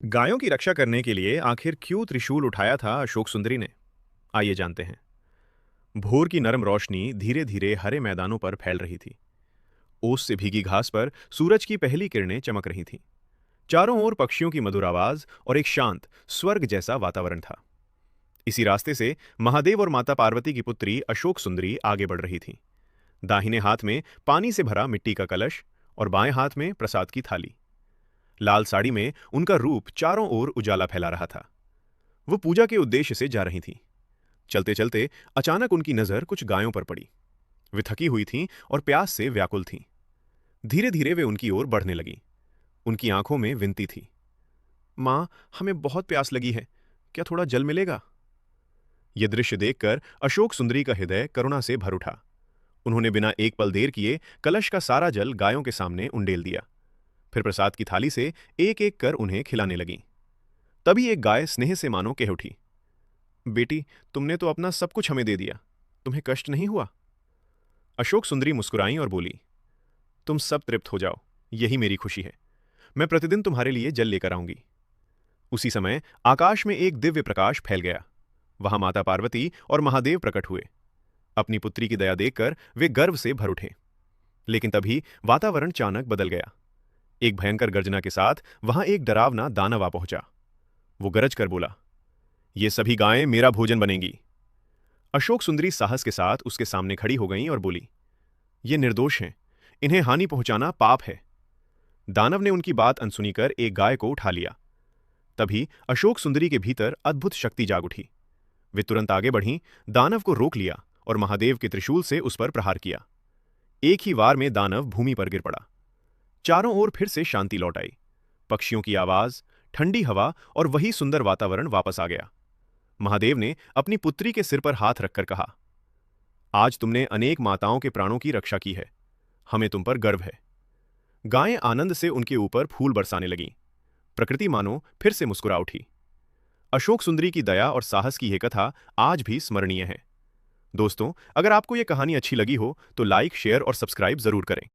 गायों की रक्षा करने के लिए आखिर क्यों त्रिशूल उठाया था अशोक सुंदरी ने? आइए जानते हैं। भोर की नरम रोशनी धीरे धीरे हरे मैदानों पर फैल रही थी। ओस से भीगी घास पर सूरज की पहली किरणें चमक रही थीं। चारों ओर पक्षियों की मधुर आवाज और एक शांत स्वर्ग जैसा वातावरण था। इसी रास्ते से महादेव और माता पार्वती की पुत्री अशोक सुंदरी आगे बढ़ रही थीं। दाहिने हाथ में पानी से भरा मिट्टी का कलश और बाएं हाथ में प्रसाद की थाली। लाल साड़ी में उनका रूप चारों ओर उजाला फैला रहा था। वो पूजा के उद्देश्य से जा रही थीं। चलते चलते अचानक उनकी नजर कुछ गायों पर पड़ी। वे थकी हुई थीं और प्यास से व्याकुल थीं। धीरे धीरे वे उनकी ओर बढ़ने लगीं। उनकी आंखों में विनती थी। मां, हमें बहुत प्यास लगी है, क्या थोड़ा जल मिलेगा? यह दृश्य देखकर अशोक सुंदरी का हृदय करुणा से भर उठा। उन्होंने बिना एक पल देर किए कलश का सारा जल गायों के सामने उंडेल दिया। फिर प्रसाद की थाली से एक एक कर उन्हें खिलाने लगीं। तभी एक गाय स्नेह से मानो कह उठी, बेटी, तुमने तो अपना सब कुछ हमें दे दिया, तुम्हें कष्ट नहीं हुआ? अशोक सुंदरी मुस्कुराई और बोली, तुम सब तृप्त हो जाओ, यही मेरी खुशी है। मैं प्रतिदिन तुम्हारे लिए जल लेकर आऊंगी। उसी समय आकाश में एक दिव्य प्रकाश फैल गया। वहां माता पार्वती और महादेव प्रकट हुए। अपनी पुत्री की दया देखकर वे गर्व से भर उठे। लेकिन तभी वातावरण अचानक बदल गया। एक भयंकर गर्जना के साथ वहां एक डरावना दानव आ पहुंचा। वो गरज कर बोला, ये सभी गायें मेरा भोजन बनेंगी। अशोक सुंदरी साहस के साथ उसके सामने खड़ी हो गईं और बोली, ये निर्दोष हैं, इन्हें हानि पहुंचाना पाप है। दानव ने उनकी बात अनसुनी कर एक गाय को उठा लिया। तभी अशोक सुंदरी के भीतर अद्भुत शक्ति जाग उठी। वे तुरंत आगे बढ़ीं, दानव को रोक लिया और महादेव के त्रिशूल से उस पर प्रहार किया। एक ही वार में दानव भूमि पर गिर पड़ा। चारों ओर फिर से शांति लौट आई। पक्षियों की आवाज, ठंडी हवा और वही सुंदर वातावरण वापस आ गया। महादेव ने अपनी पुत्री के सिर पर हाथ रखकर कहा, आज तुमने अनेक माताओं के प्राणों की रक्षा की है, हमें तुम पर गर्व है। गायें आनंद से उनके ऊपर फूल बरसाने लगीं। प्रकृति मानो फिर से मुस्कुरा उठी। अशोक सुंदरी की दया और साहस की यह कथा आज भी स्मरणीय है। दोस्तों, अगर आपको यह कहानी अच्छी लगी हो तो लाइक, शेयर और सब्सक्राइब जरूर करें।